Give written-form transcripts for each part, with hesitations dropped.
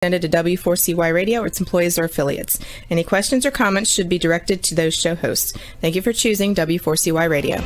presented to W4CY Radio or its employees or affiliates. Any questions or comments should be directed to those show hosts. Thank you for choosing W4CY Radio.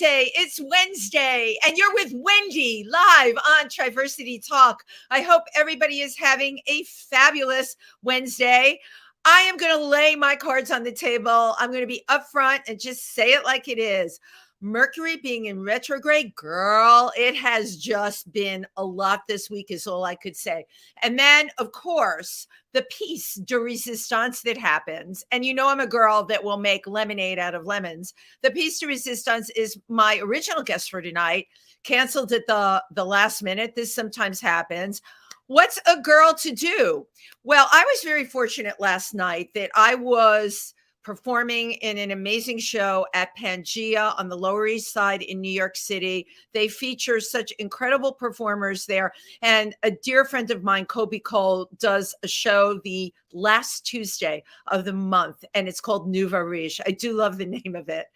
It's Wednesday, and you're with Wendy live on Triversity Talk. I hope everybody is having a fabulous Wednesday. I am going to lay my cards on the table. I'm going to be upfront and just say it like it is. Mercury being in retrograde, girl, it has just been a lot this week is all I could say. And then, of course, the piece de resistance that happens. And you know I'm a girl that will make lemonade out of lemons. The piece de resistance is my original guest for tonight, canceled at the last minute. This sometimes happens. What's a girl to do? Well, I was very fortunate last night that I was performing in an amazing show at Pangea on the Lower East Side in New York City. They feature such incredible performers there. And a dear friend of mine, Kobe Cole, does a show the last Tuesday of the month, and it's called Nouveau Riche. I do love the name of it,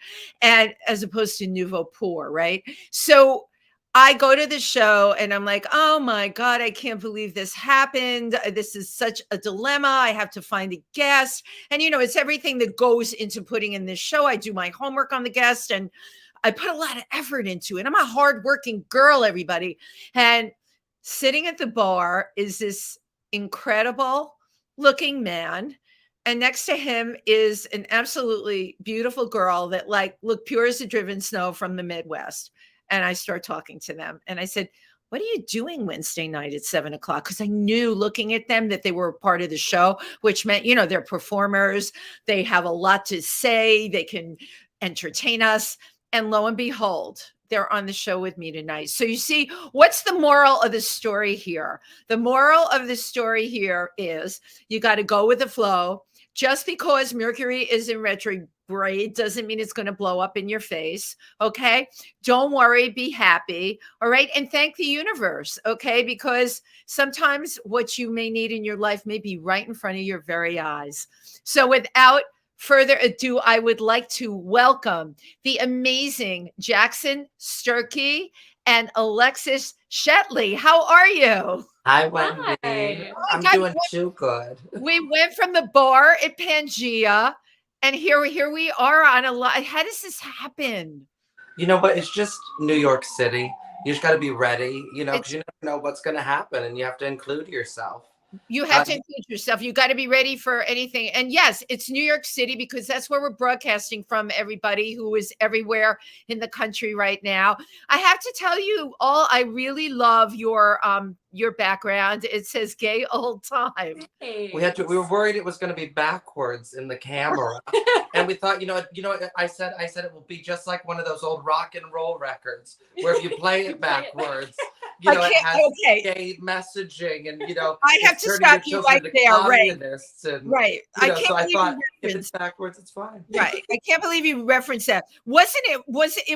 and as opposed to Nouveau Poor, right? So I go to the show and I'm like, oh my God, I can't believe this happened. This is such a dilemma. I have to find a guest. And, you know, it's everything that goes into putting in this show. I do my homework on the guest and I put a lot of effort into it. I'm a hardworking girl, everybody. And sitting at the bar is this incredible looking man. And next to him is an absolutely beautiful girl that looked pure as the driven snow from the Midwest. And I start talking to them. And I said, what are you doing Wednesday night at 7:00? Because I knew looking at them that they were part of the show, which meant, you know, they're performers. They have a lot to say. They can entertain us. And lo and behold, they're on the show with me tonight. So you see, what's the moral of the story here? The moral of the story here is you got to go with the flow. Just because Mercury is in retrograde doesn't mean it's going to blow up in your face. Okay. Don't worry. Be happy. All right. And thank the universe. Okay. Because sometimes what you may need in your life may be right in front of your very eyes. So without further ado, I would like to welcome the amazing Jackson Sturkey and Alexis Shetley. How are you? Hi, Wendy. Hi. I'm doing too good. We went from the bar at Pangea, and here we are on a lot. How does this happen? You know what? It's just New York City. You just got to be ready, you know, because you never know what's going to happen, and you have to include yourself. You have to include yourself. You got to be ready for anything. And yes, it's New York City because that's where we're broadcasting from, everybody who is everywhere in the country right now. I have to tell you all, I really love your background. It says gay old time. We were worried it was going to be backwards in the camera. And we thought, I said it will be just like one of those old rock and roll records where if you play it backwards, it has gay messaging and, I have to stop you right there, right? And, right. I thought if it's backwards, it's fine. Right. I can't believe you referenced that. It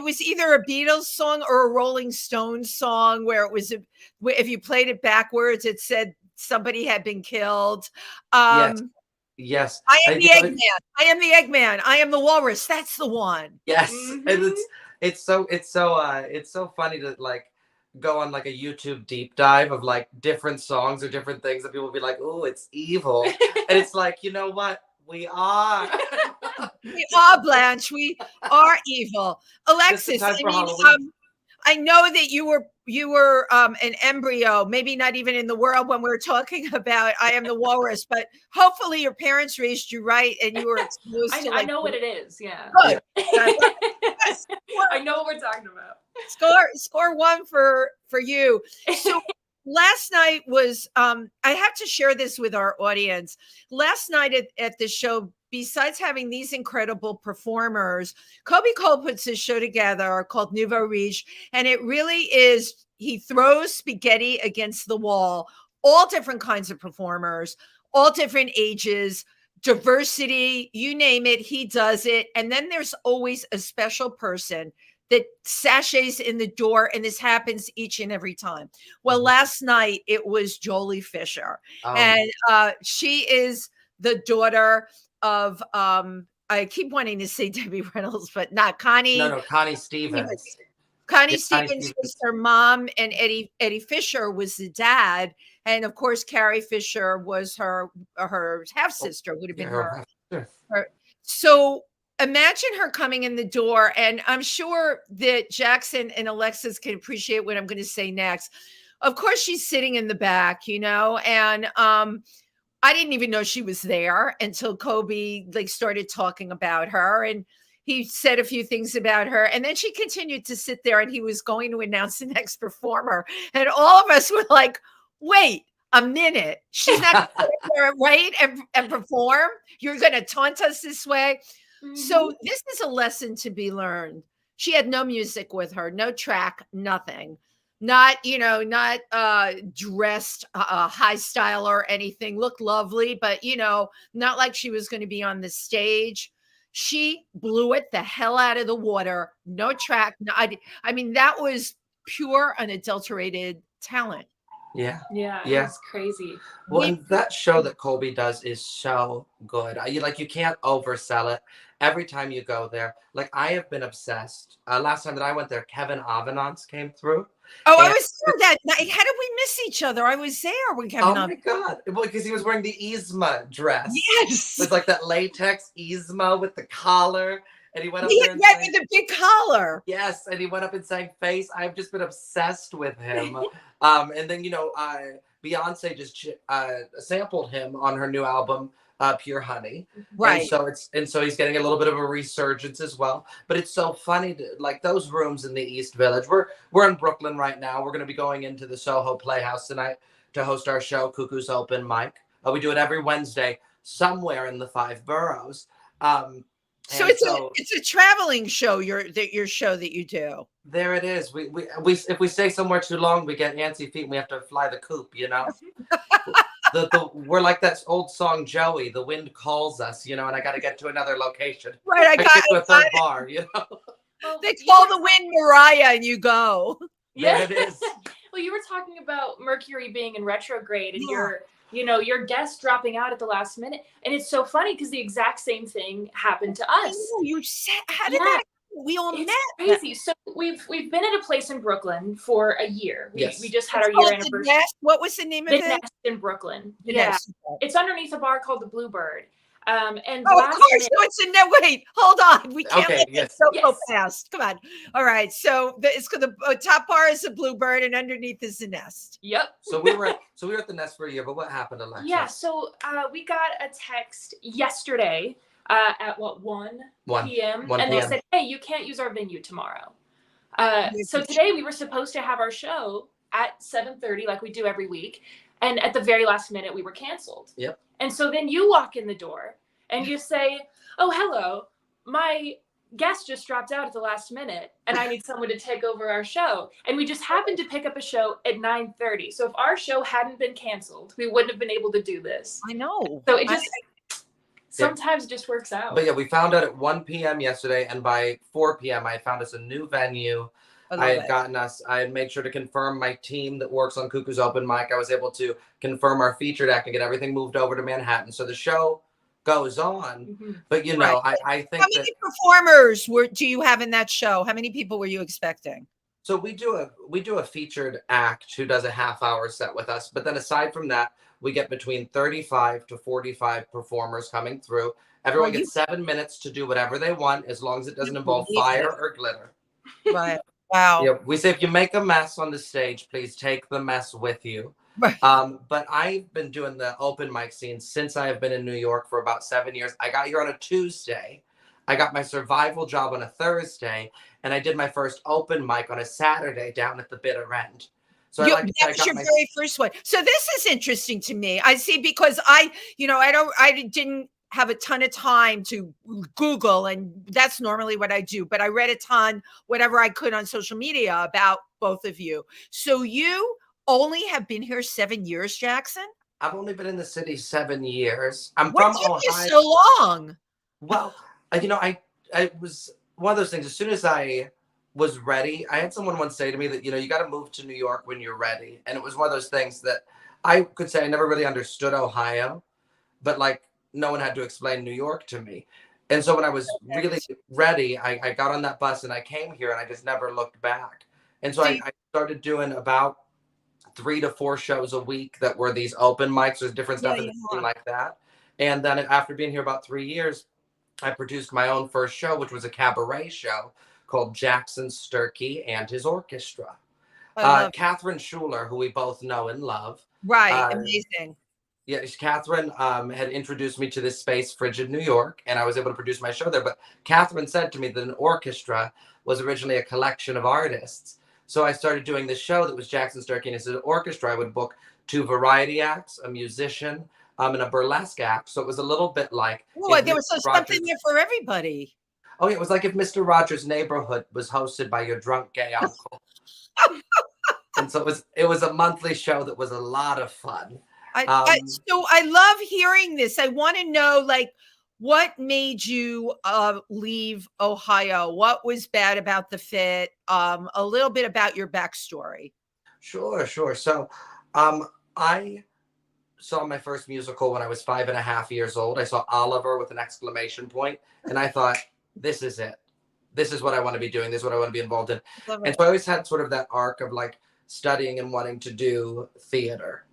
was either a Beatles song or a Rolling Stones song where it was, if you played it backwards, it said somebody had been killed. Yes. I am the Eggman. I am the Eggman. I am the Walrus. That's the one. Yes. Mm-hmm. And it's so funny to go on a YouTube deep dive of different songs or different things that people will be like, oh, it's evil. And it's you know what? We are. We are, Blanche. We are evil. Alexis, I know that you were an embryo, maybe not even in the world when we were talking about I Am the Walrus, but hopefully your parents raised you right and you were exposed to I know what it is. Yeah. Good. I know what we're talking about. Score one for you. So last night was I have to share this with our audience. Last night at the show besides having these incredible performers, Kobe Cole puts this show together called Nouveau Riche, and it really is, he throws spaghetti against the wall, all different kinds of performers, all different ages, diversity, you name it, he does it. And then there's always a special person that sachets in the door, and this happens each and every time. Well, last night it was Jolie Fisher, and she is the daughter of I keep wanting to say Debbie Reynolds, but not Connie. No, Connie Stevens. Connie Stevens was her mom, and Eddie Fisher was the dad, and of course Carrie Fisher was her half sister. Would have been her. So imagine her coming in the door, and I'm sure that Jackson and Alexis can appreciate what I'm going to say next. Of course, she's sitting in the back, and I didn't even know she was there until Kobe started talking about her, and he said a few things about her, and then she continued to sit there, and he was going to announce the next performer, and all of us were like, wait a minute, she's not going to right and perform? You're going to taunt us this way? So this is a lesson to be learned. She had no music with her, no track, nothing. Not dressed high style or anything. Looked lovely, but not like she was going to be on the stage. She blew it the hell out of the water. No track. No, I mean, that was pure, unadulterated talent. Yeah, it's crazy. Well, and that show that Colby does is so good. You can't oversell it. Every time you go there, I have been obsessed. Last time that I went there, Kevin Avenance came through. Oh, I was there that night. How did we miss each other? I was there when Kevin. Oh my God! Well, because he was wearing the Yzma dress. Yes, with that latex Yzma with the collar. And he went up there and sang, with the big collar. Yes, and he went up and sang Face. I've just been obsessed with him. And then Beyonce just sampled him on her new album, Pure Honey. Right. And so he's getting a little bit of a resurgence as well. But it's so funny those rooms in the East Village. We're in Brooklyn right now. We're going to be going into the Soho Playhouse tonight to host our show, Cuckoo's Open Mic. We do it every Wednesday somewhere in the 5 boroughs. So it's a traveling show. Your show that you do. There it is. We if we stay somewhere too long, we get antsy feet and we have to fly the coop. We're like that old song, Joey. The wind calls us, and I got to get to another location. Right, I got to a third bar. Well, they call the wind Mariah, and you go. Yeah, there it is. Well, you were talking about Mercury being in retrograde, and your guest dropping out at the last minute. And it's so funny because the exact same thing happened to us. You said, how did that? We all met. Crazy. So we've been at a place in Brooklyn for a year. We just had our year anniversary. What was the name of it? Nest in Brooklyn. Nest. It's underneath a bar called the Bluebird. And of course, so it's in there. Wait, hold on. We can't let this go past. Come on. All right. So the top bar is the Bluebird, and underneath is the Nest. Yep. So we were at the Nest for a year, but what happened, Alexa? Yeah. So we got a text yesterday at 1 p.m. and they said, "Hey, you can't use our venue tomorrow." So today we were supposed to have our show at 7:30, like we do every week, and at the very last minute we were canceled. Yep. And so then you walk in the door and you say, "Oh, hello, my guest just dropped out at the last minute and I need someone to take over our show." And we just happened to pick up a show at 9:30. So if our show hadn't been canceled, we wouldn't have been able to do this. I know. So it just sometimes just works out. But we found out at 1 p.m. yesterday, and by 4 p.m. I had found us a new venue. I had made sure to confirm my team that works on Cuckoo's Open Mic. I was able to confirm our featured act and get everything moved over to Manhattan. So the show goes on. Mm-hmm. But I think how many performers do you have in that show? How many people were you expecting? So we do a featured act who does a half-hour set with us. But then aside from that, we get between 35 to 45 performers coming through. Everyone gets 7 minutes to do whatever they want, as long as it doesn't involve fire or glitter. Right. Wow. Yeah, we say if you make a mess on the stage, please take the mess with you. Right. But I've been doing the open mic scene since I have been in New York for about 7 years. I got here on a Tuesday. I got my survival job on a Thursday, and I did my first open mic on a Saturday down at the bitter end. So that's your very first one. So this is interesting to me. I see, because I didn't have a ton of time to Google, and that's normally what I do, but I read a ton, whatever I could on social media about both of you. So you only have been here 7 years, Jackson? I've only been in the city 7 years. I'm What from took Ohio. you so long? Well, I was one of those things. As soon as I was ready, I had someone once say to me that, you got to move to New York when you're ready. And it was one of those things that I could say I never really understood Ohio, but like no one had to explain New York to me. And so when I was really ready, I got on that bus and I came here and I just never looked back. And so I started doing about 3 to 4 shows a week that were these open mics. There's different stuff in the scene like that. And then after being here about 3 years, I produced my own first show, which was a cabaret show called Jackson Sturkey and His Orchestra. Catherine Schuler, who we both know and love. Right, amazing. Yeah, Catherine had introduced me to this space, Frigid, New York, and I was able to produce my show there. But Catherine said to me that an orchestra was originally a collection of artists. So I started doing this show that was Jackson Sturkey and His Orchestra. I would book 2 variety acts, a musician, and a burlesque act. So it was a little bit like... Oh, there was something there for everybody. Oh, yeah, it was like if Mr. Rogers' Neighborhood was hosted by your drunk gay uncle. And so it was a monthly show that was a lot of fun. So I love hearing this. I want to know, like, what made you leave Ohio? What was bad about the fit? A little bit about your backstory. Sure. So I saw my first musical when I was 5.5 years old. I saw Oliver with an exclamation point, and I thought, this is it. This is what I want to be doing. This is what I want to be involved in. And so I always had sort of that arc of like studying and wanting to do theater.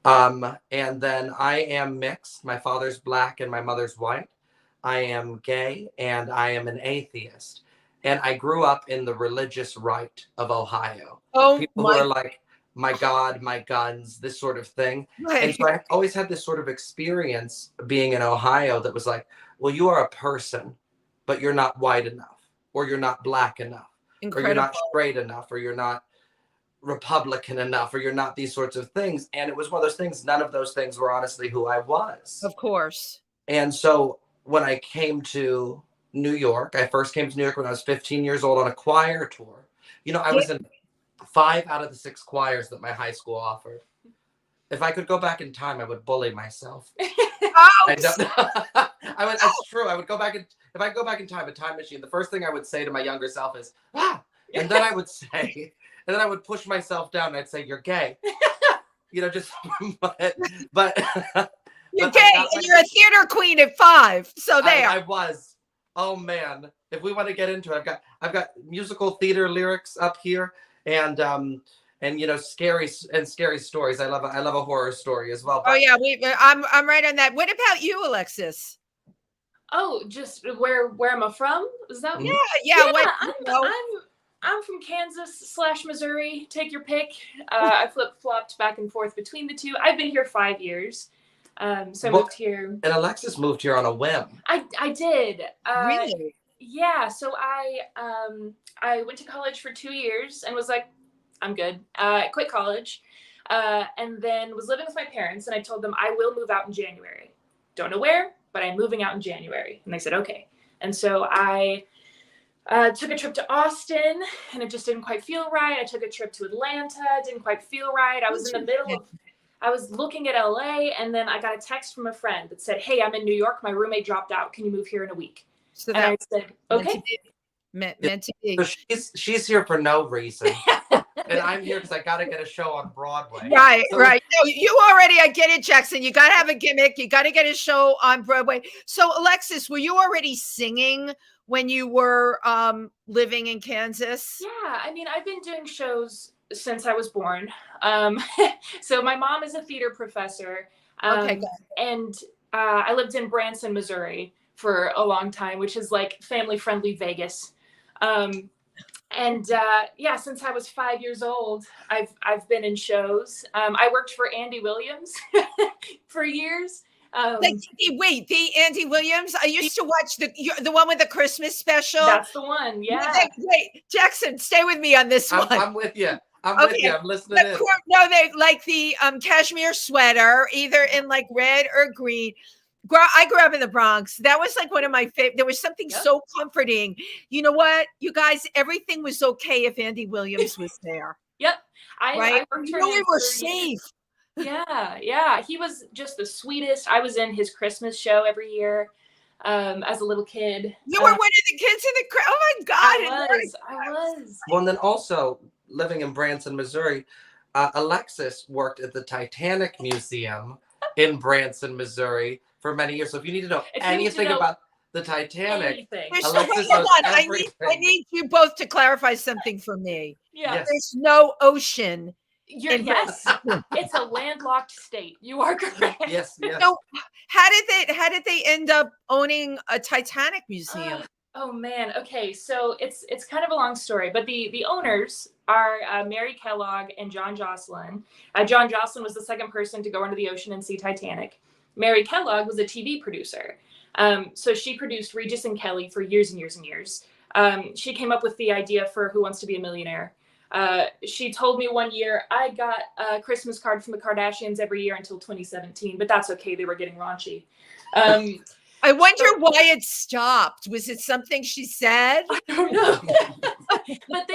And then I am mixed. My father's Black and my mother's white. I am gay and I am an atheist. And I grew up in the religious right of Ohio. People who are like, my God, my guns, this sort of thing. Right. And so I always had this sort of experience being in Ohio that was like, well, you are a person, but you're not white enough, or you're not Black enough, or you're not straight enough, or you're not Republican enough, or you're not these sorts of things. And it was one of those things, none of those things were honestly who I was. Of course. And so when I came to New York, I first came to New York when I was 15 years old on a choir tour. I was in 5 out of the 6 choirs that my high school offered. If I could go back in time, I would bully myself. I don't know. That's true. I would go back if I go back in time, a time machine, the first thing I would say to my younger self is, and then I would say, and then I would push myself down and I'd say, you're gay. But you're gay and you're a theater queen at 5. So there. I was. Oh man. If we want to get into it, I've got musical theater lyrics up here and scary stories. I love a horror story as well. But... Oh yeah, I'm right on that. What about you, Alexis? Oh, just where am I from? Is that? Yeah. I'm from Kansas / Missouri. Take your pick. I flip-flopped back and forth between the two. I've been here 5 years. So I moved here. And Alexis moved here on a whim. I did. Really? Yeah. So I went to college for 2 years and was like, I'm good. I quit college, and then was living with my parents. And I told them I will move out in January. Don't know where, but I'm moving out in January. And they said okay. And so I took a trip to Austin, and it just didn't quite feel right. I took a trip to Atlanta, didn't quite feel right. I was in the middle of. I was looking at LA, and then I got a text from a friend that said, hey, I'm in New York. My roommate dropped out. Can you move here in a week? So and I said, okay. Meant to be. So she's here for no reason. And I'm here because I got to get a show on Broadway. Right. No, I get it, Jackson. You got to have a gimmick. You got to get a show on Broadway. So, Alexis, were you already singing when you were living in Kansas? Yeah. I mean, I've been doing shows since I was born. So my mom is a theater professor. Okay. And I lived in Branson, Missouri for a long time, which is like family-friendly Vegas. Since I was 5 years old, I've been in shows. I worked for Andy Williams for years. Wait, the Andy Williams? I used to watch the one with the Christmas special. That's the one, yeah. Wait, Jackson, stay with me on this one. I'm with you. With you. I'm listening in. No, they like the cashmere sweater, either in like red or green. I grew up in the Bronx. That was like one of my favorite. There was something so comforting. You know what, you guys? Everything was okay if Andy Williams was there. Yep. I worked you for know him we were for safe. Yeah. He was just the sweetest. I was in his Christmas show every year as a little kid. You were one of the kids in the crowd. Oh my God. I was. Well, and then also living in Branson, Missouri, Alexis worked at the Titanic Museum in Branson, Missouri for many years. So if you need to know anything about the Titanic, Alexis knows everything. I need you both to clarify something for me. Yeah. Yes. There's no ocean. Yes. It's a landlocked state. You are correct. Yes. So how did they end up owning a Titanic museum? Oh man. Okay. So it's kind of a long story, but the owners are Mary Kellogg and John Jocelyn. John Jocelyn was the second person to go into the ocean and see Titanic. Mary Kellogg was a TV producer. So she produced Regis and Kelly for years and years and years. She came up with the idea for Who Wants to Be a Millionaire. She told me one year, I got a Christmas card from the Kardashians every year until 2017, but that's okay. They were getting raunchy. I wonder why it stopped. Was it something she said? I don't know. But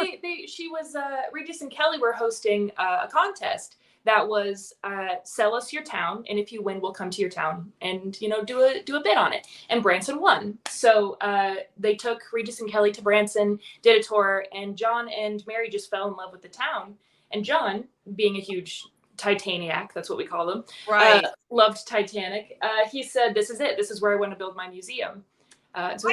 Regis and Kelly were hosting a contest that was sell us your town, and if you win, we'll come to your town and do a bid on it. And Branson won, so they took Regis and Kelly to Branson, did a tour, and John and Mary just fell in love with the town. And John, being a huge Titaniac, that's what we call them, right? Loved Titanic. He said, "This is it. This is where I want to build my museum." So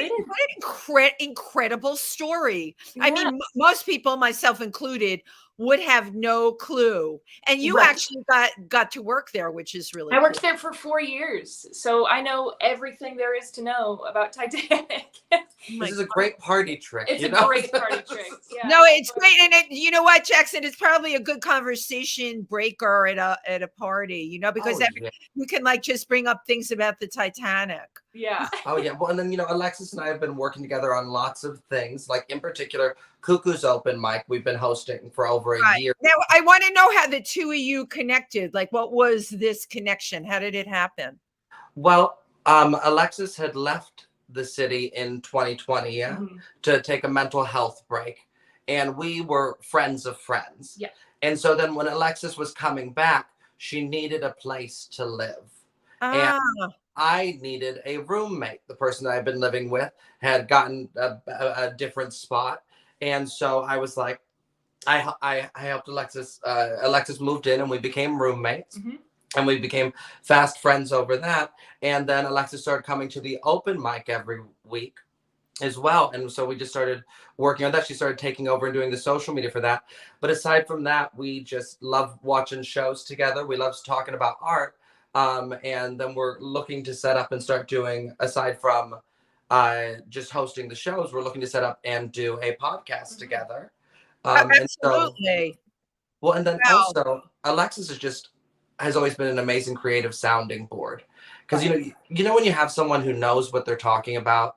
what an incredible story. Yeah. I mean, most people, myself included, would have no clue. And you actually got to work there, which is really I worked there for 4 years. So I know everything there is to know about Titanic. This is a great party trick. It's a great party trick. Yeah. No, it's great. And you know what, Jackson? It's probably a good conversation breaker at a party, because you can just bring up things about the Titanic. Yeah. Oh, yeah. Well, and then, Alexis and I have been working together on lots of things, like in particular, Cuckoo's Open Mic. We've been hosting for over a year. Now, I want to know how the two of you connected. What was this connection? How did it happen? Well, Alexis had left the city in 2020 to take a mental health break. And we were friends of friends. Yeah. And so then when Alexis was coming back, she needed a place to live. And I needed a roommate. The person that I've been living with had gotten a different spot. And so I was like, I helped Alexis. Alexis moved in and we became roommates. Mm-hmm. And we became fast friends over that. And then Alexis started coming to the open mic every week as well. And so we just started working on that. She started taking over and doing the social media for that. But aside from that, we just love watching shows together. We love talking about art. And then we're looking to set up and start doing, aside from just hosting the shows, we're looking to set up and do a podcast together. Absolutely. And then also Alexis has always been an amazing creative sounding board. Because, when you have someone who knows what they're talking about,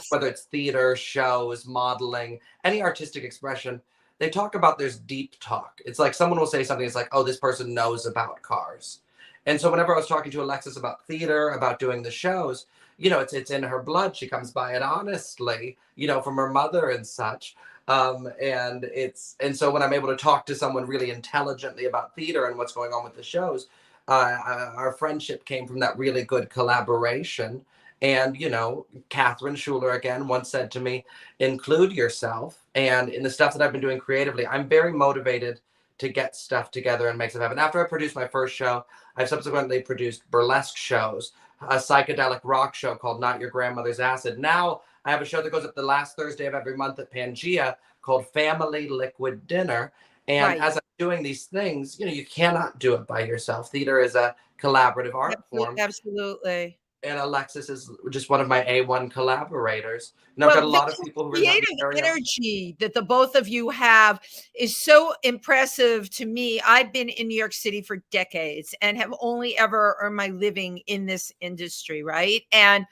whether it's theater, shows, modeling, any artistic expression, they talk about there's deep talk. It's like someone will say something, it's like, oh, this person knows about cars. And so whenever I was talking to Alexis about theater, about doing the shows, it's in her blood. She comes by it honestly, from her mother and such. And so when I'm able to talk to someone really intelligently about theater and what's going on with the shows, our friendship came from that really good collaboration. And, Catherine Schuler, again, once said to me, include yourself. And in the stuff that I've been doing creatively, I'm very motivated to get stuff together and make stuff happen. After I produced my first show, I've subsequently produced burlesque shows, a psychedelic rock show called Not Your Grandmother's Acid. Now I have a show that goes up the last Thursday of every month at Pangea called Family Liquid Dinner. And as I'm doing these things, you cannot do it by yourself. Theater is a collaborative art form. Absolutely. And Alexis is just one of my A1 collaborators. And I've got a lot of people who creative energy that the both of you have is so impressive to me. I've been in New York City for decades and have only ever earned my living in this industry, right? And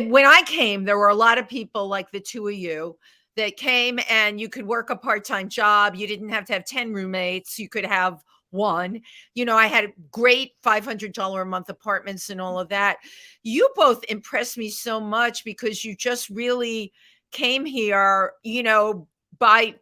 when I came, there were a lot of people like the two of you that came and you could work a part-time job. You didn't have to have 10 roommates. You could have one. You know, I had great $500 a month apartments and all of that. You both impressed me so much because you just really came here, you know, by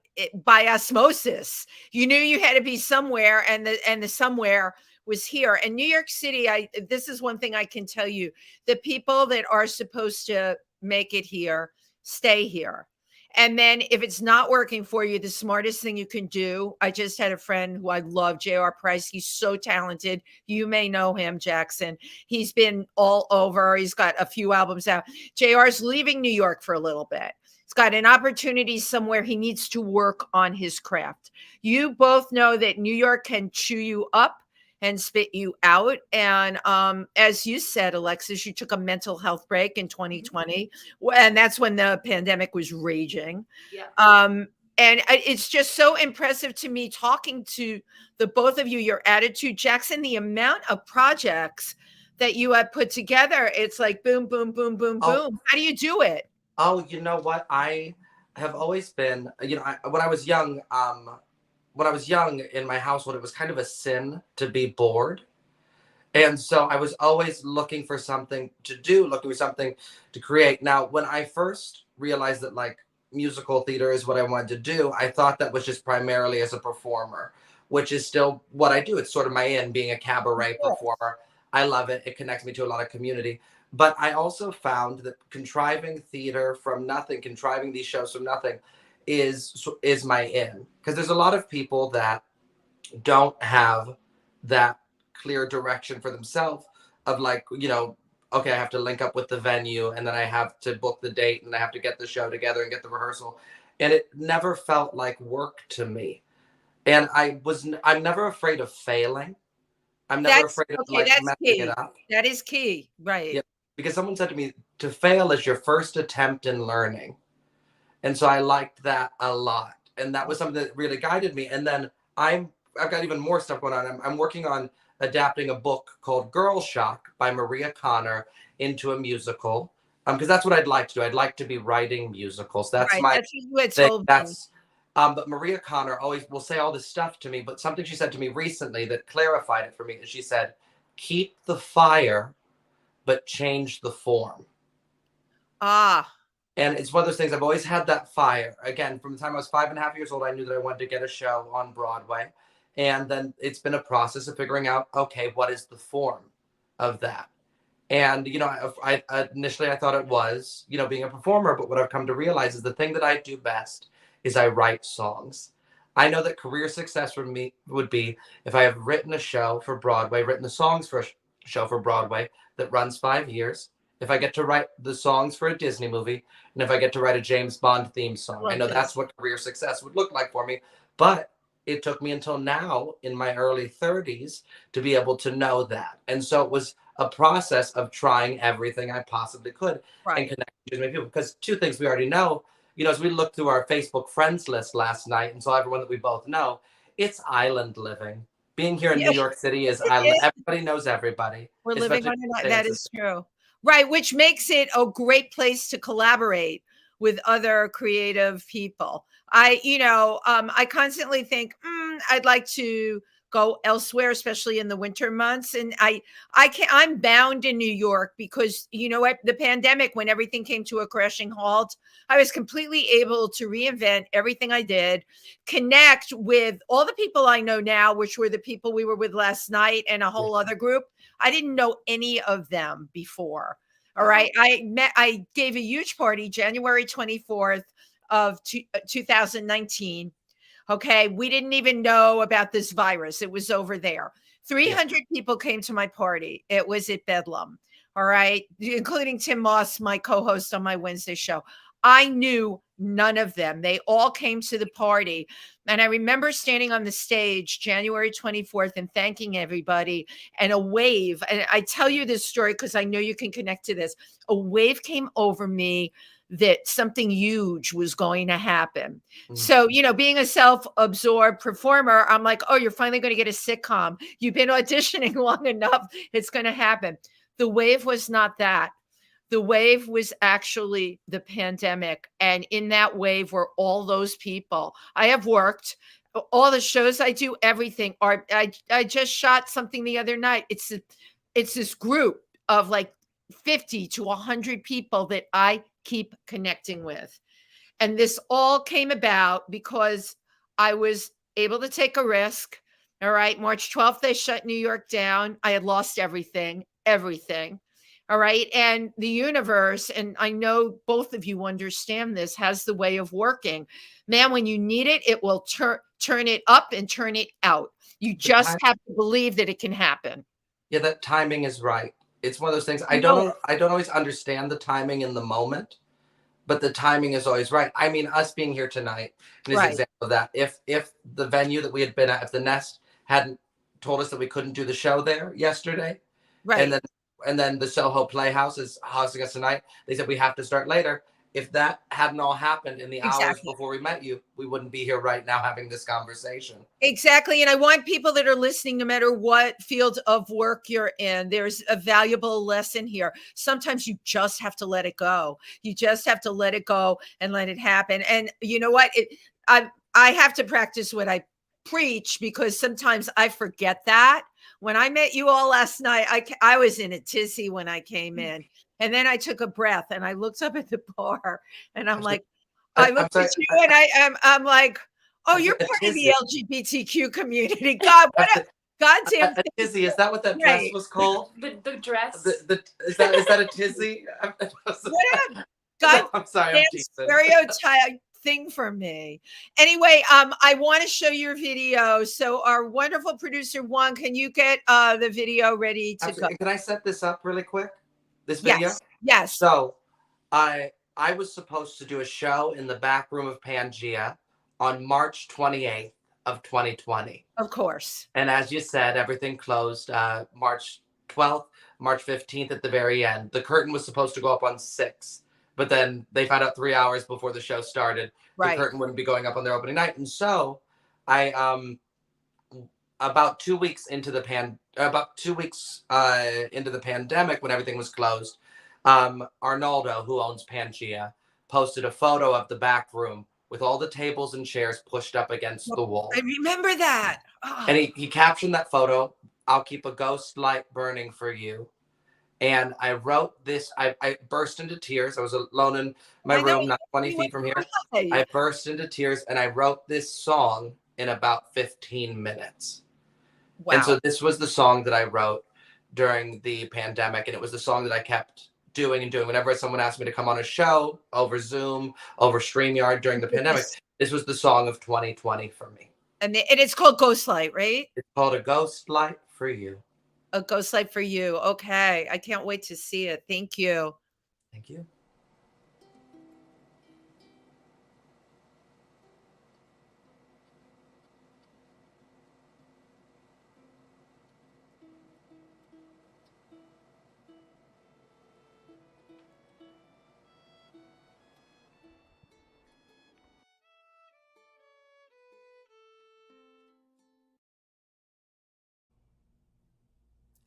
osmosis. You knew you had to be somewhere, and the somewhere was here. And New York City, this is one thing I can tell you: the people that are supposed to make it here stay here. And then if it's not working for you, the smartest thing you can do, I just had a friend who I love, J.R. Price. He's so talented. You may know him, Jackson. He's been all over. He's got a few albums out. JR's leaving New York for a little bit. He's got an opportunity somewhere. He needs to work on his craft. You both know that New York can chew you up and spit you out. And as you said, Alexis, you took a mental health break in 2020. And that's when the pandemic was raging. Yeah. And it's just so impressive to me talking to the both of you, your attitude, Jackson, the amount of projects that you have put together. It's like boom, boom, boom, boom, boom. How do you do it? Oh, you know what? I have always been, you know, when I was young in my household, it was kind of a sin to be bored. And so I was always looking for something to do, looking for something to create. Now, when I first realized that like musical theater is what I wanted to do, I thought that was just primarily as a performer, which is still what I do. It's sort of my being a cabaret performer. I love it. It connects me to a lot of community. But I also found that contriving theater from nothing, contriving these shows from nothing, is my because there's a lot of people that don't have that clear direction for themselves of like, you know, okay, I have to link up with the venue and then I have to book the date and I have to get the show together and get the rehearsal, and it never felt like work to me. And I'm never afraid of failing. I'm never afraid of like messing it up. That is key, right? Yeah, because someone said to me, to fail is your first attempt in learning. And so I liked that a lot. And that was something that really guided me. And then I've got even more stuff going on. I'm working on adapting a book called Girl Shock by Maria Connor into a musical. Because that's what I'd like to do. I'd like to be writing musicals. That's my thing. But Maria Connor always will say all this stuff to me. But something she said to me recently that clarified it for me is she said, keep the fire, but change the form. And it's one of those things, I've always had that fire. Again, from the time I was 5.5 years old, I knew that I wanted to get a show on Broadway. And then it's been a process of figuring out, okay, what is the form of that? And, you know, I initially I thought it was, you know, being a performer. But what I've come to realize is the thing that I do best is I write songs. I know that career success for me would be if I have written a show for Broadway, written the songs for a show for Broadway that runs 5 years. If I get to write the songs for a Disney movie, and if I get to write a James Bond theme song, I know that's what career success would look like for me. But it took me until now in my early 30s to be able to know that. And so it was a process of trying everything I possibly could and connecting with people. Because two things we already know, you know, as we looked through our Facebook friends list last night and saw everyone that we both know, it's island living. Being here in New York City is island. Everybody knows everybody. We're living on an island. That is true. Right, which makes it a great place to collaborate with other creative people. I constantly think, I'd like to go elsewhere, especially in the winter months. And I'm bound in New York because, you know what, the pandemic, when everything came to a crashing halt, I was completely able to reinvent everything I did, connect with all the people I know now, which were the people we were with last night and a whole other group. I didn't know any of them before. All right. I gave a huge party January 24th of 2019. Okay. We didn't even know about this virus. It was over there. 300 people came to my party. It was at Bedlam. All right. Including Tim Moss, my co-host on my Wednesday show. I knew none of them. They all came to the party. And I remember standing on the stage January 24th and thanking everybody, and a wave. And I tell you this story because I know you can connect to this. A wave came over me that something huge was going to happen. So, you know, being a self-absorbed performer, I'm like, oh, you're finally going to get a sitcom. You've been auditioning long enough. It's going to happen. The wave was not that. The wave was actually the pandemic. And in that wave were all those people. I have worked all the shows I do, everything. Or I just shot something the other night. It's this group of like 50 to 100 people that I keep connecting with. And this all came about because I was able to take a risk. All right. March 12th, they shut New York down. I had lost everything. All right. And the universe, and I know both of you understand this, has the way of working. Man, when you need it, it will turn it up and turn it out. You just have to believe that it can happen. Yeah, that timing is right. It's one of those things. I don't always understand the timing in the moment, but the timing is always right. I mean, us being here tonight is an example of that. If the venue that we had been at, if the Nest hadn't told us that we couldn't do the show there yesterday, right, and then the Soho Playhouse is hosting us tonight, they said we have to start later. If that hadn't all happened in the hours before we met you, we wouldn't be here right now having this conversation. Exactly. And I want people that are listening, no matter what field of work you're in, there's a valuable lesson here. Sometimes you just have to let it go. You just have to let it go and let it happen. And you know what? I have to practice what I preach, because sometimes I forget that. When I met you all last night, I was in a tizzy when I came in. And then I took a breath and I looked up at the bar and I'm like, I looked at you and I'm like, oh, you're part of the LGBTQ community. God, what a goddamn tizzy. Is that what that dress was called? The dress. Is that a tizzy? God, I'm sorry. I'm stereotype thing for me. Anyway, I want to show your video. So our wonderful producer Juan, can you get the video ready to go? Can I set this up really quick? This video? Yes. So I was supposed to do a show in the back room of Pangea on March 28th of 2020. Of course. And as you said, everything closed March 12th, March 15th at the very end. The curtain was supposed to go up on 6th, but then they found out 3 hours before the show started. The curtain wouldn't be going up on their opening night. And so I about 2 weeks into the pandemic, when everything was closed, Arnaldo, who owns Pangea, posted a photo of the back room with all the tables and chairs pushed up against the wall. I remember that. Oh. And he captioned that photo, "I'll keep a ghost light burning for you." And I wrote this. I burst into tears. I was alone in my room, not 20 feet from here. I burst into tears and I wrote this song in about 15 minutes. Wow. And so this was the song that I wrote during the pandemic. And it was the song that I kept doing and doing. Whenever someone asked me to come on a show over Zoom, over StreamYard during the pandemic, this was the song of 2020 for me. And it's called Ghost Light, right? It's called A Ghost Light for You. A Ghost Light for You. Okay. I can't wait to see it. Thank you. Thank you.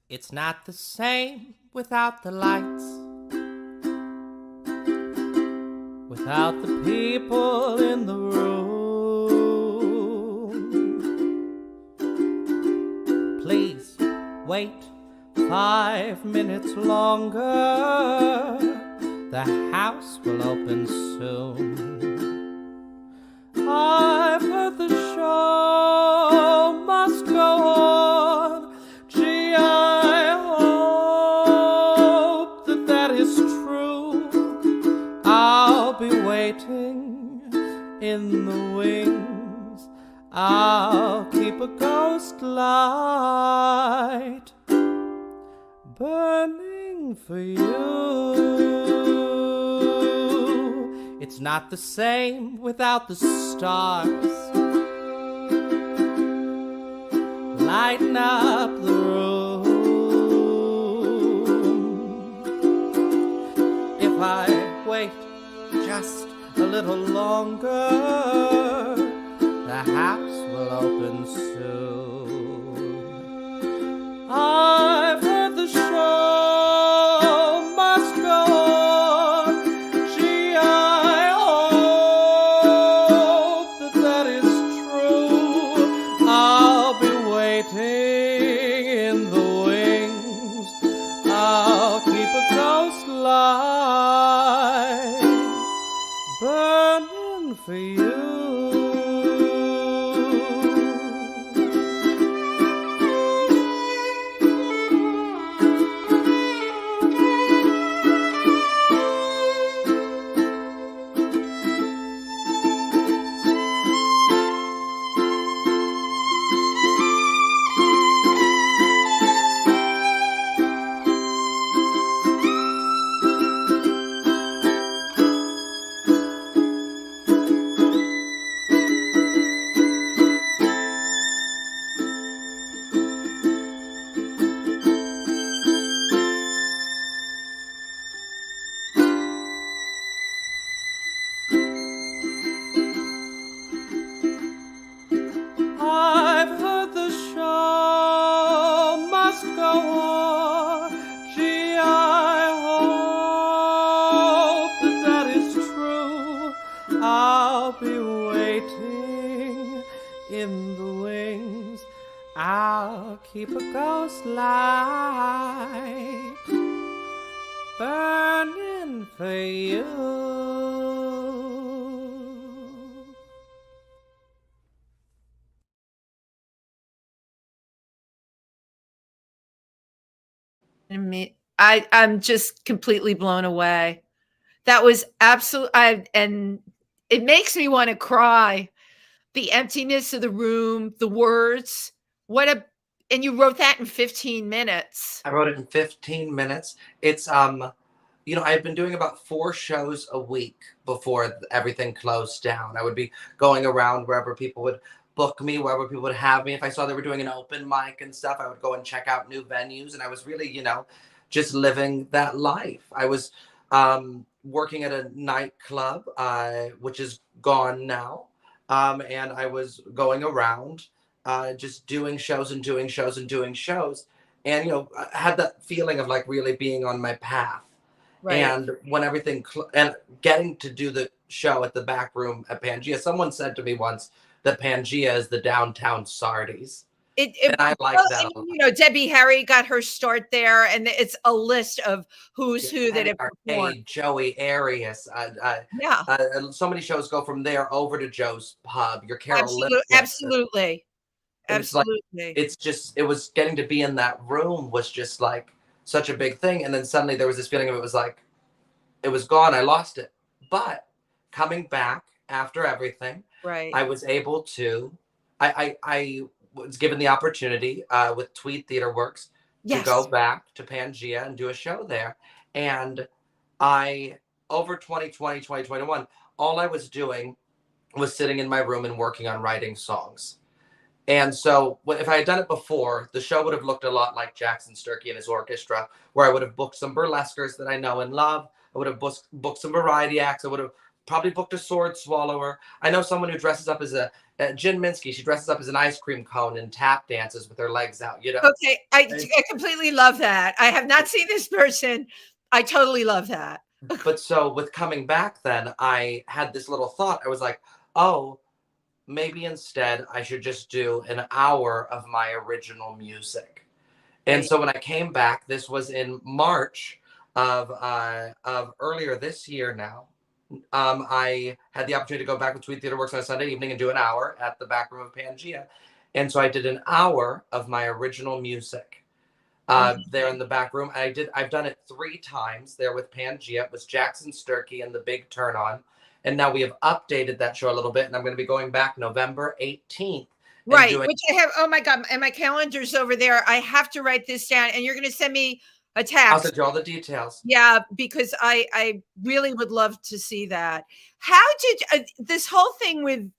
It's not the same without the lights, without the people in the room. Please wait 5 minutes longer. The house will open soon. I've heard the show must go on. Gee, I hope that is true. I'll be waiting in the wings. I'll keep a ghost light burning for you. It's not the same without the stars. Lighten up the room. If I wait just a little longer, the house will open soon. I've heard the show must go on. Gee, I hope that is true. waiting in the wings. I'll keep a ghost light burning for you. I've heard the show must go on. Gee, I hope that is true. I'll be waiting in the wings. I'll keep a ghost light burning for you. I'm just completely blown away. That was absolute. And it makes me want to cry. The emptiness of the room, the words. And you wrote that in 15 minutes. I wrote it in 15 minutes. It's I've been doing about 4 shows a week before everything closed down. I would be going around wherever people would book me, wherever people would have me. If I saw they were doing an open mic and stuff, I would go and check out new venues. And I was really, just living that life. I was working at a nightclub, which is gone now. And I was going around just doing shows and doing shows and doing shows. And, I had that feeling of like really being on my path. Right. And when everything and getting to do the show at the back room at Pangea, someone said to me once that Pangea is the downtown Sardi's. And I like that. Debbie Harry got her start there, and it's a list of who's who that have performed. Joey Arias. So many shows go from there over to Joe's Pub. Your Carol Absolutely. It was getting to be in that room was just like such a big thing. And then suddenly there was this feeling of it was like, it was gone. I lost it. But coming back after everything, right, I was able to, I was given the opportunity with Tweed Theater Works to go back to Pangea and do a show there. And over 2020, 2021, all I was doing was sitting in my room and working on writing songs. And so if I had done it before, the show would have looked a lot like Jackson Sturkey and his orchestra, where I would have booked some burlesquers that I know and love. I would have booked some variety acts. I would have probably booked a sword swallower. I know someone who dresses up as Jen Minsky. She dresses up as an ice cream cone and tap dances with her legs out. Okay, I completely love that. I have not seen this person. I totally love that. But so with coming back then, I had this little thought. I was like, oh, maybe instead I should just do an hour of my original music. And so when I came back, this was in March of earlier this year now. I had the opportunity to go back with Tweed Theater Works on a Sunday evening and do an hour at the back room of Pangea. And so I did an hour of my original music there in the back room. I've done it 3 times there with Pangea. It was Jackson Sturkey and the Big Turn On. And now we have updated that show a little bit, and I'm going to be going back November 18th. Right, which I have, oh my God, and my calendar's over there. I have to write this down, and you're going to send me a text. I'll send you all the details. Yeah, because I really would love to see that. How did this whole thing with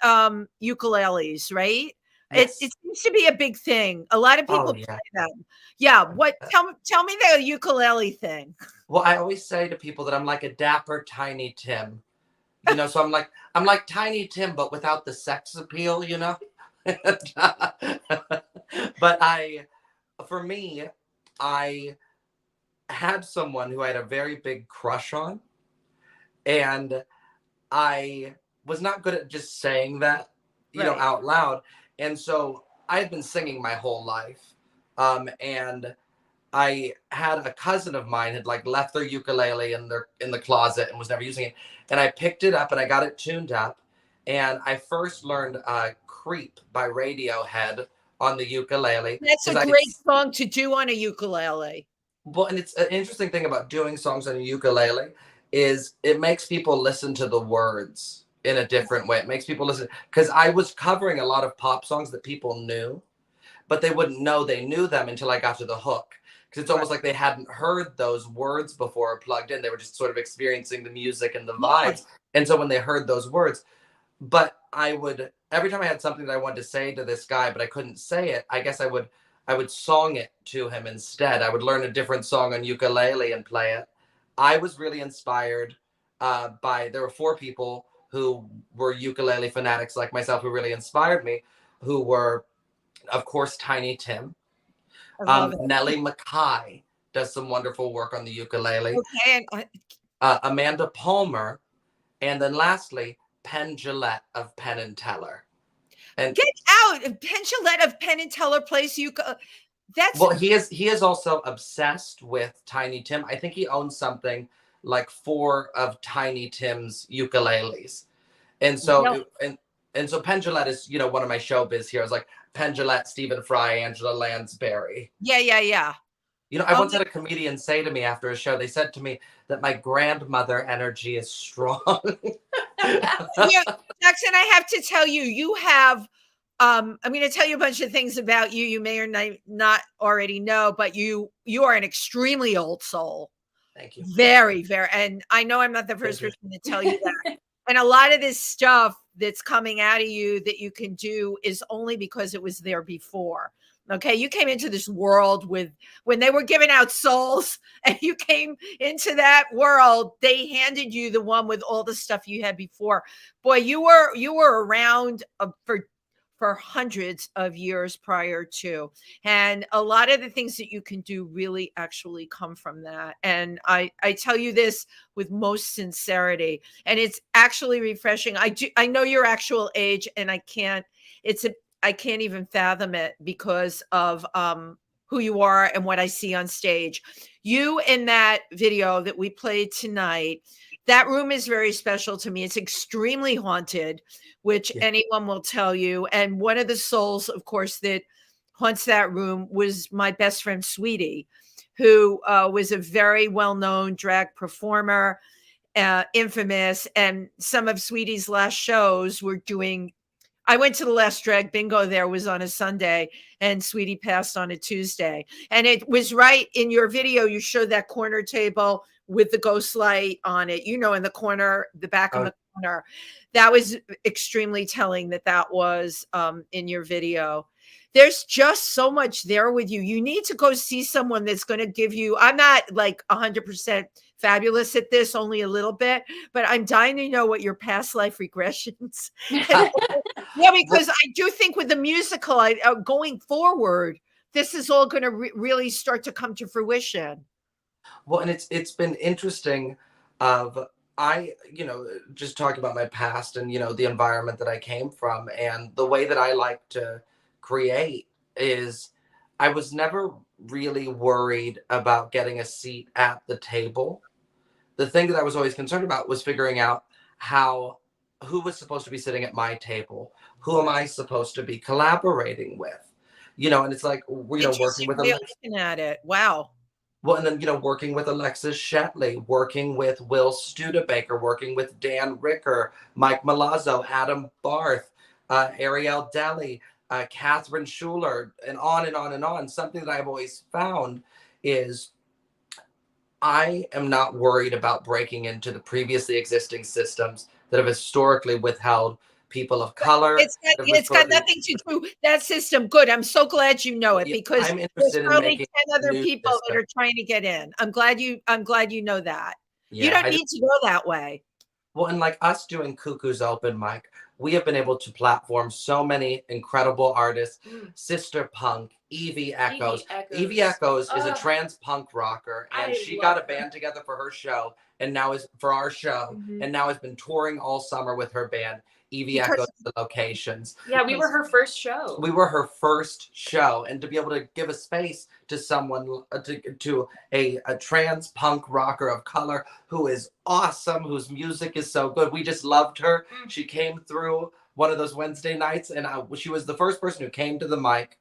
ukuleles, right? Yes. It seems to be a big thing. A lot of people play them. Yeah, tell me the ukulele thing. Well, I always say to people that I'm like a dapper Tiny Tim. So I'm like Tiny Tim, but without the sex appeal, But for me, I had someone who I had a very big crush on, and I was not good at just saying that, out loud. And so I had been singing my whole life. And I had a cousin of mine had like left their ukulele in the closet and was never using it. And I picked it up and I got it tuned up. And I first learned Creep by Radiohead on the ukulele. That's a great song to do on a ukulele. Well, and it's an interesting thing about doing songs on a ukulele is it makes people listen to the words in a different way. It makes people listen, because I was covering a lot of pop songs that people knew, but they wouldn't know they knew them until I got to the hook. Because it's almost like they hadn't heard those words before or plugged in. They were just sort of experiencing the music and the vibes. And so when they heard those words, but I would, every time I had something that I wanted to say to this guy, but I couldn't say it, I guess I would song it to him instead. I would learn a different song on ukulele and play it. I was really inspired there were 4 people who were ukulele fanatics like myself who really inspired me, who were, of course, Tiny Tim. Nellie Mackay does some wonderful work on the ukulele. Okay. Amanda Palmer. And then lastly, Penn Jillette of Penn and Teller. And get out! Penn Jillette of Penn and Teller plays ukulele. Well, he is also obsessed with Tiny Tim. I think he owns something like 4 of Tiny Tim's ukuleles. And so and so Penn Jillette is, one of my showbiz heroes, like Penn Jillette, Stephen Fry, Angela Lansbury. Yeah. I once had a comedian say to me after a show, they said to me that my grandmother energy is strong. Jackson, I have to tell you, you have, I'm going to tell you a bunch of things about you. You may or not already know, but you are an extremely old soul. Thank you. Very, very. And I know I'm not the first person to tell you that. And a lot of this stuff that's coming out of you that you can do is only because it was there before. Okay. You came into this world when they were giving out souls and you came into that world, they handed you the one with all the stuff you had before. Boy, you were around for hundreds of years prior to, and a lot of the things that you can do really actually come from that. And I tell you this with most sincerity, and it's actually refreshing. I know your actual age, and I can't even fathom it because of who you are and what I see on stage. You in that video that we played tonight, that room is very special to me. It's extremely haunted, which anyone will tell you. And one of the souls, of course, that haunts that room was my best friend, Sweetie, who was a very well-known drag performer, infamous. And some of Sweetie's last shows were doing, I went to the last drag bingo there, was on a Sunday, and Sweetie passed on a Tuesday. And it was right in your video. You showed that corner table with the ghost light on it, in the corner, the back of the corner. That was extremely telling that was in your video. There's just so much there with you. You need to go see someone that's going to give you, I'm not like 100% fabulous at this, only a little bit, but I'm dying to know what your past life regressions. Yeah, because I do think with the musical going forward, this is all going to really start to come to fruition. Well, and it's been interesting just talking about my past and, the environment that I came from, and the way that I like to create is I was never really worried about getting a seat at the table. The thing that I was always concerned about was figuring out who was supposed to be sitting at my table? Who am I supposed to be collaborating with? And it's like, working with looking at it. Wow. Well, and then, working with Alexis Shetley, working with Will Studebaker, working with Dan Ricker, Mike Malazzo, Adam Barth, Ariel Deli, Catherine Schuler, and on and on and on. Something that I've always found is I am not worried about breaking into the previously existing systems that have historically withheld people of color. It's got nothing to do that system. Good. I'm so glad you know it, because there's probably 10 other people that are trying to get in. I'm glad you know that. Yeah, you don't need to go that way. Well, and like us doing Cuckoo's Open Mic, we have been able to platform so many incredible artists. Sister Punk, Evie Echoes. Evie Echoes is a trans punk rocker, and she got a band together for her show, and now is for our show, and now has been touring all summer with her band. Evie echoes the locations. Yeah, we were her first show. We were her first show, and to be able to give a space to someone, to a trans punk rocker of color who is awesome, whose music is so good. We just loved her. She came through one of those Wednesday nights, and she was the first person who came to the mic.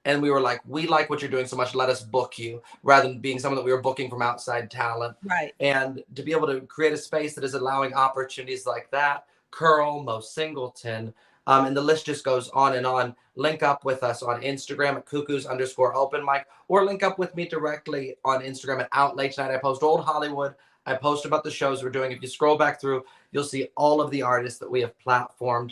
And we were like, we like what you're doing so much, let us book you, rather than being someone that we were booking from outside talent. Right. And to be able to create a space that is allowing opportunities like that, Curl, Mo Singleton, and the list just goes on and on. Link up with us on Instagram at cuckoos_open mic, or link up with me directly on Instagram at Out Late Night. I post Old Hollywood. I post about the shows we're doing. If you scroll back through, you'll see all of the artists that we have platformed.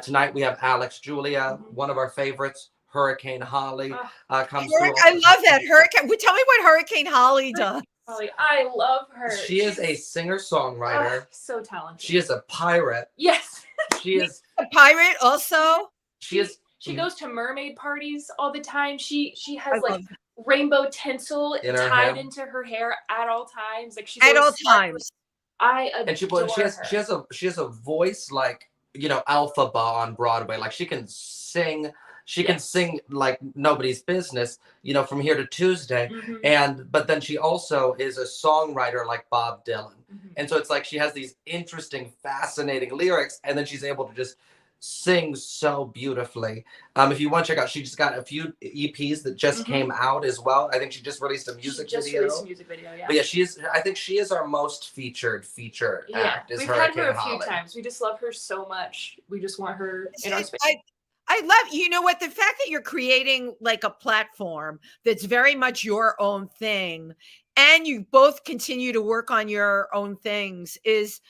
Tonight we have Alex Julia, one of our favorites. Hurricane Holly comes through. I love that Hurricane. Tell me what Hurricane Holly does. Holly, I love her. She is a singer-songwriter. So talented. She is a pirate. Yes. She is a pirate also. She goes to mermaid parties all the time. She has like rainbow tinsel tied into her hair at all times. Like she's at all times. I adore her. She has a voice like, you know, Alphaba on Broadway. Like she can sing. She can sing like nobody's business, you know, from here to Tuesday. But then she also is a songwriter like Bob Dylan. And so it's like she has these interesting, fascinating lyrics, and then she's able to just sing so beautifully. If you want to check out, she just got a few EPs that just came out as well. I think she just released a music video. Yeah. But yeah, I think she is our most featured act. We've had her a few times. We just love her so much. We just want her in our space. I love, you know what, the fact that you're creating like a platform that's very much your own thing, and you both continue to work on your own things, is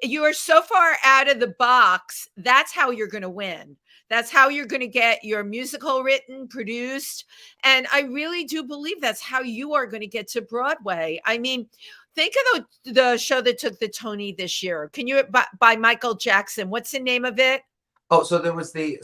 you are so far out of the box. That's how you're going to win. That's how you're going to get your musical written, produced. And I really do believe that's how you are going to get to Broadway. I mean, think of the show that took the Tony this year. Can you, by Michael Jackson, what's the name of it? Oh, so there was the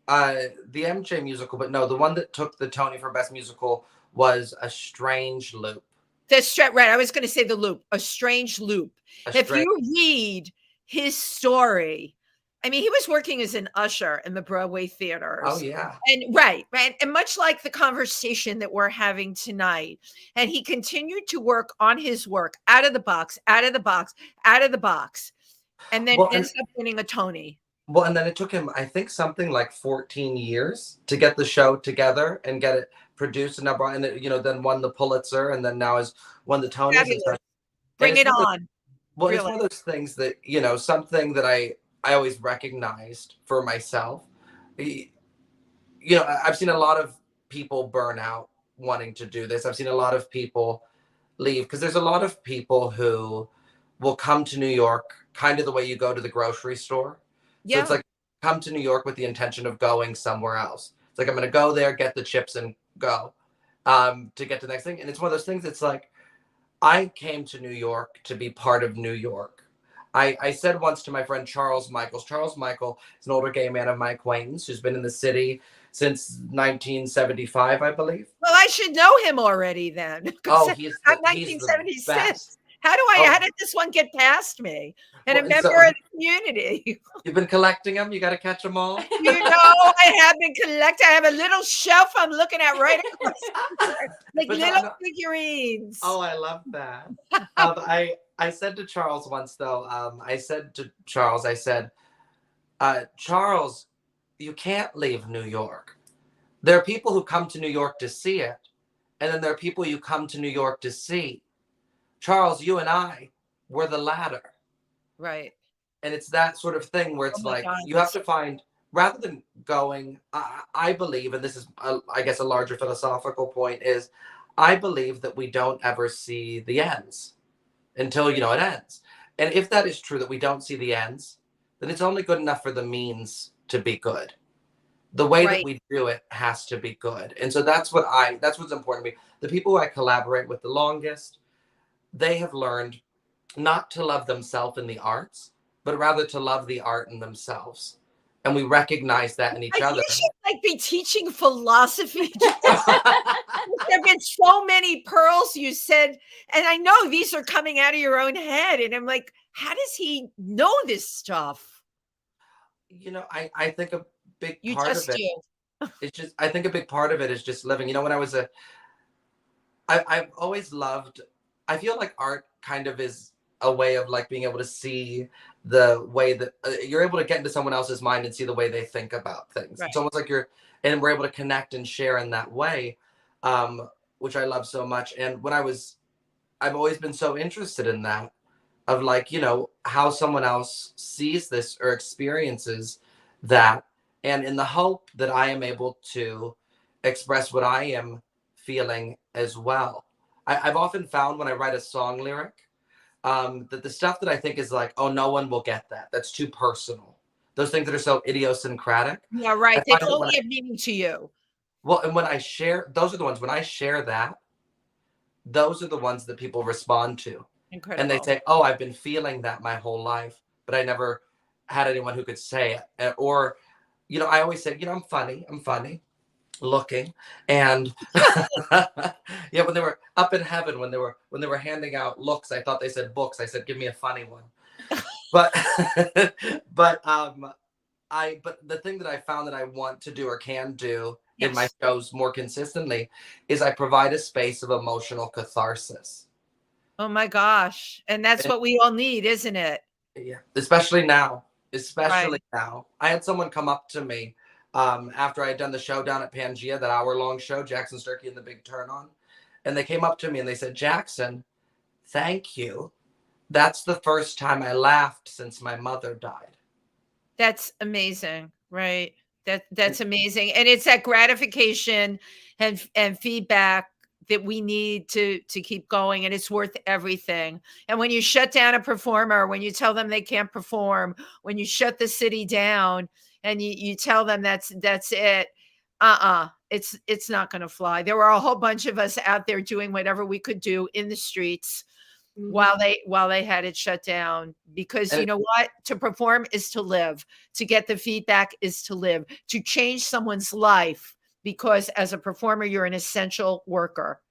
MJ musical, but no, the one that took the Tony for Best Musical was A Strange Loop. Right. I was going to say The Loop, A Strange Loop. If you read his story, I mean, he was working as an usher in the Broadway theaters. Oh, yeah. And right. And much like the conversation that we're having tonight. And he continued to work on his work out of the box. And then ends up winning a Tony. Well, and then it took him, I think, something like 14 years to get the show together and get it produced, and then won the Pulitzer, and then now has won the Tonys. Bring it on. Well, it's one of those things that, you know, something that I always recognized for myself. You know, I've seen a lot of people burn out wanting to do this. I've seen a lot of people leave, because there's a lot of people who will come to New York kind of the way you go to the grocery store. So it's like, come to New York with the intention of going somewhere else. It's like, I'm going to go there, get the chips, and go to get to the next thing. And it's one of those things. It's like, I came to New York to be part of New York. I said once to my friend Charles Michaels. Charles Michael is an older gay man of my acquaintance who's been in the city since 1975, I believe. Well, I should know him already then. Oh, he's 1976. How did this one get past me? And a member of the community. You've been collecting them? You got to catch them all? You know, I have been collecting. I have a little shelf I'm looking at right across like little figurines. Oh, I love that. I said to Charles once, though, Charles, you can't leave New York. There are people who come to New York to see it, and then there are people you come to New York to see. Charles, you and I, we're the latter. Right. And it's that sort of thing where it's like, you have to find, rather than going, I believe, and this is, I guess, a larger philosophical point, is I believe that we don't ever see the ends until, you know, it ends. And if that is true, that we don't see the ends, then it's only good enough for the means to be good. The way that we do it has to be good. And so that's what's important to me. The people who I collaborate with the longest, they have learned not to love themselves in the arts, but rather to love the art in themselves. And we recognize that in each other. You should be teaching philosophy. There have been so many pearls you said, and I know these are coming out of your own head. And I'm like, how does he know this stuff? I think a big You part of just it do. is just, I think a big part of it is just living. When I was I've always loved, I feel like art kind of is a way of like being able to see the way that you're able to get into someone else's mind and see the way they think about things. Right. It's almost like and we're able to connect and share in that way, which I love so much. And I've always been so interested in that, of like, how someone else sees this or experiences that. And in the hope that I am able to express what I am feeling as well. I've often found when I write a song lyric, that the stuff that I think is like, oh, no one will get that. That's too personal. Those things that are so idiosyncratic. Yeah, right. They only have meaning to you. Well, and when I share, those are the ones, when I share that, those are the ones that people respond to. Incredible. And they say, oh, I've been feeling that my whole life, but I never had anyone who could say it. Or, I always say, I'm funny looking. And yeah, when they were up in heaven, when they were handing out looks, I thought they said books. I said, give me a funny one. But but the thing that I found that I want to do or can do in my shows more consistently is I provide a space of emotional catharsis. Oh my gosh. And that's what we all need, isn't it? Yeah. Especially now. Now. I had someone come up to me after I had done the show down at Pangea, that hour-long show, Jackson, Sturkey, and the Big Turn On. And they came up to me and they said, Jackson, thank you. That's the first time I laughed since my mother died. That's amazing, right? That's amazing. And it's that gratification and feedback that we need to keep going, and it's worth everything. And when you shut down a performer, when you tell them they can't perform, when you shut the city down and you tell them that's it, it's not going to fly. There were a whole bunch of us out there doing whatever we could do in the streets while they had it shut down, because you know what? To perform is to live. To get the feedback is to live. To change someone's life, because as a performer, you're an essential worker,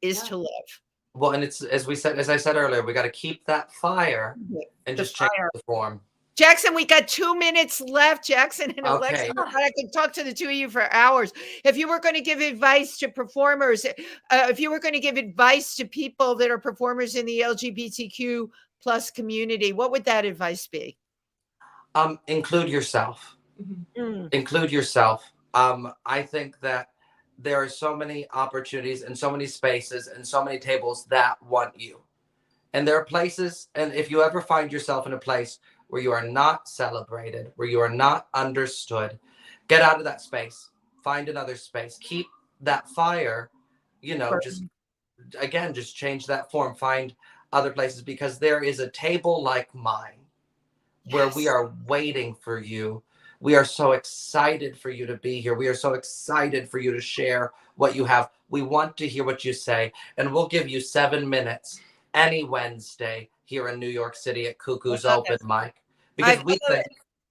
is to live. Well, and it's, as I said earlier, we got to keep that fire and just change the form. Jackson, we got 2 minutes left. Jackson and Alexa, I could talk to the two of you for hours. If you were going to give advice to performers, if you were going to give advice to people that are performers in the LGBTQ plus community, what would that advice be? Include yourself. Include yourself. I think that there are so many opportunities and so many spaces and so many tables that want you. And there are places, and if you ever find yourself in a place where you are not celebrated, where you are not understood, get out of that space, find another space, keep that fire, just change that form, find other places, because there is a table like mine where we are waiting for you. We are so excited for you to be here. We are so excited for you to share what you have. We want to hear what you say, and we'll give you 7 minutes any Wednesday here in New York City at Cuckoo's Open Mic. Because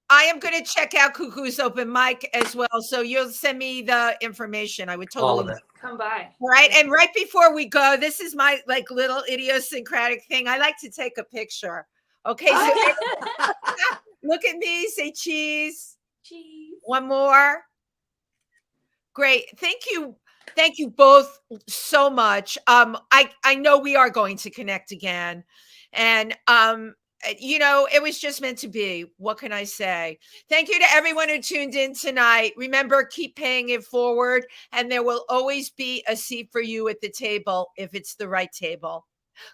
I am going to check out Cuckoo's Open Mic as well. So you'll send me the information. I would totally come by. All right. And right before we go, this is my little idiosyncratic thing. I like to take a picture. Okay. So look at me, say cheese. Cheese. One more. Great. Thank you. Thank you both so much. I know we are going to connect again. And it was just meant to be. What can I say? Thank you to everyone who tuned in tonight. Remember, keep paying it forward, and there will always be a seat for you at the table if it's the right table.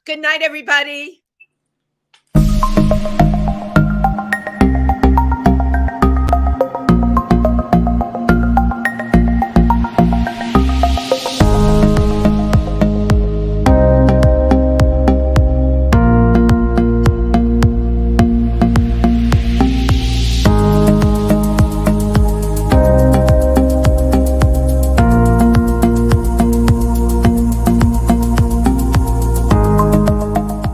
Good night, everybody.